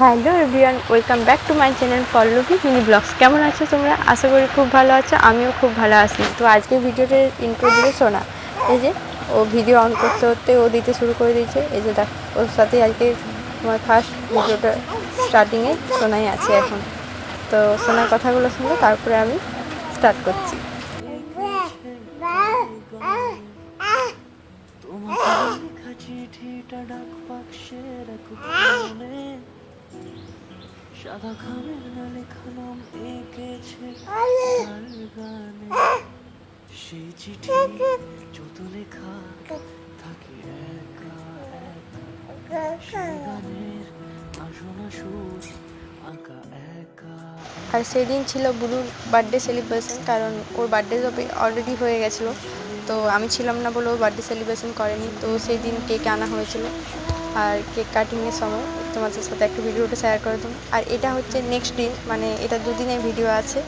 Hello everyone, welcome back to my channel Pallavi mini blogs. কেমন আছো তোমরা? আশা করি খুব ভালো আছো, আমিও খুব ভালো আছি। তো আজকে ভিডিওতে ইন্ট্রো দিলে শোনা, এই যে ও ভিডিও অন করতে করতে ও দিতে শুরু করে দিয়েছে। এই যে দেখ, ওর সাথে আজকে তোমার ফার্স্ট ভিডিওটা স্টার্টিংয়ে সোনাই আছে এখন। তো সোনার কথাগুলো শুনবো, তারপরে আমি স্টার্ট করছি। সাদা খামের না লেখা নাম এঁকেছে তার গানে, সেই চিঠি যত লেখা থাকে একা একা, সেই গানের আসনা সুর আঁকা একা। আর সেদিন ছিল বুলুর বার্থডে সেলিব্রেশন, কারণ ওর বার্থডে অলরেডি হয়ে গেছিলো। তো আমি ছিলাম না বলে ও বার্থডে সেলিব্রেশন করেনি। তো সেই দিন কেক আনা হয়েছিল, আর কেক কাটিংয়ের সময় তোমাদের সাথে একটু ভিডিওটা শেয়ার করে দেবো। আর এটা হচ্ছে নেক্সট দিন, মানে এটা দুদিনের ভিডিও আছে।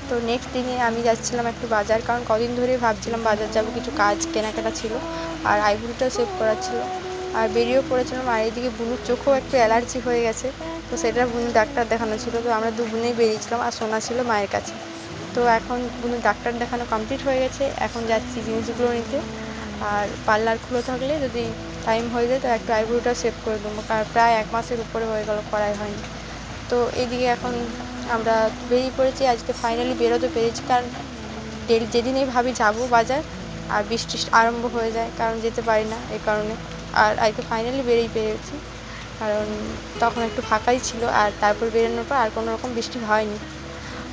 তো নেক্সট দিনে আমি যাচ্ছিলাম একটু বাজার, কারণ কদিন ধরেই ভাবছিলাম বাজার যাব, কিছু কাজ কেনাকাটা ছিল, আর আইব্রোটাও সেভ করার ছিল। আর বেরিয়েও পড়েছিলাম। আর এইদিকে বুনুর চোখেও একটু অ্যালার্জি হয়ে গেছে, তো সেটা বুনু ডাক্তার দেখানো ছিল। তো আমরা দু বোনেই বেরিয়েছিলাম, আর সোনা ছিল মায়ের কাছে। তো এখন বুনু ডাক্তার দেখানো কমপ্লিট হয়ে গেছে, এখন যাচ্ছি জিনিসগুলো নিতে। আর পার্লার খুলে থাকলে যদি টাইম হয়ে যায় তো একটু আইব্রোটা সেভ করে দেবো, কারণ প্রায় 1 মাসের উপরে হয়ে গেল করাই হয়নি। তো এইদিকে এখন আমরা বেরিয়ে পড়েছি, আজকে ফাইনালি বেরোতে পেরেছি, কারণ যেদিনই ভাবি যাব বাজার আর বৃষ্টি আরম্ভ হয়ে যায়, কারণ যেতে পারি না এই কারণে। আর আজকে ফাইনালি বেরিয়ে পেরেছি, কারণ তখন একটু ফাঁকাই ছিল। আর তারপর বেরোনোর পর আর কোনো রকম বৃষ্টি হয়নি।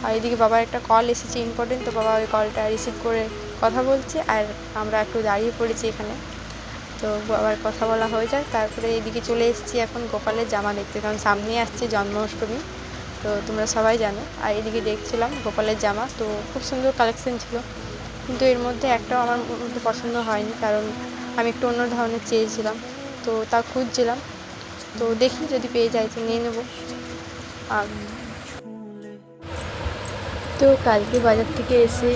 আর এদিকে বাবার একটা কল এসেছে ইম্পর্টেন্ট, তো বাবা ওই কলটা রিসিভ করে কথা বলছে, আর আমরা একটু দাঁড়িয়ে পড়েছি এখানে। তো বাবার কথা বলা হয়ে যায়, তারপরে এদিকে চলে এসেছি এখন গোপালের জামা দেখতে, কারণ সামনেই আসছে জন্মাষ্টমী, তো তোমরা সবাই জানো। আর এদিকে দেখছিলাম গোপালের জামা, তো খুব সুন্দর কালেকশন ছিল, কিন্তু এর মধ্যে একটাও আমার মধ্যে পছন্দ হয়নি, কারণ আমি একটু অন্য ধরনের চেয়েছিলাম। তো তা খুঁজছিলাম, তো দেখি যদি পেয়ে যাই তো নিয়ে নেবো। আর তো কালকে বাজার থেকে এসে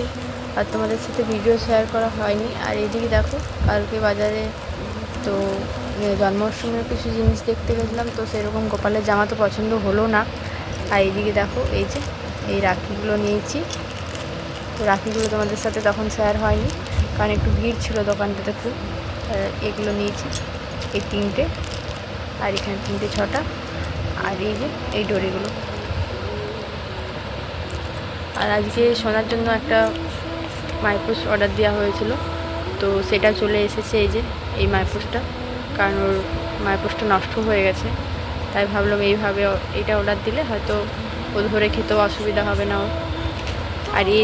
আর তোমাদের সাথে ভিডিও শেয়ার করা হয়নি। আর এইদিকে দেখো, কালকে বাজারে তো জন্মাষ্টমীর কিছু জিনিস দেখতে গেছিলাম, তো সেরকম গোপালের জামা তো পছন্দ হলো না। আর এইদিকে দেখো, এই যে এই রাখিগুলো নিয়েছি। তো রাখিগুলো তোমাদের সাথে তখন শেয়ার হয়নি, কারণ একটু ভিড় ছিল দোকানটাতে খুব। এগুলো নিয়েছি, এই 3টে, আর এখানে 3টে 6টা, আর এই যে এই ডোরিগুলো। আর আজকে সোনার জন্য একটা মাইক্রোস অর্ডার দেওয়া হয়েছিল, তো সেটা চলে এসেছে, এই যে এই মাইক্রোসটা, কারণ ওর মাইক্রোসটা নষ্ট হয়ে গেছে। তাই ভাবলাম এইভাবে এটা অর্ডার দিলে হয়তো ও ধরে খেতেও অসুবিধা হবে না ওর। আর এই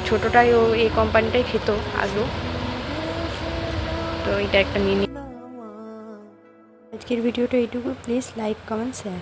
ছোটোটাই ও এই কোম্পানিটাই খেত আগেও, তো এটা একটা নিয়ে। আজকের ভিডিওটা এইটুকু। Please like, comment, share.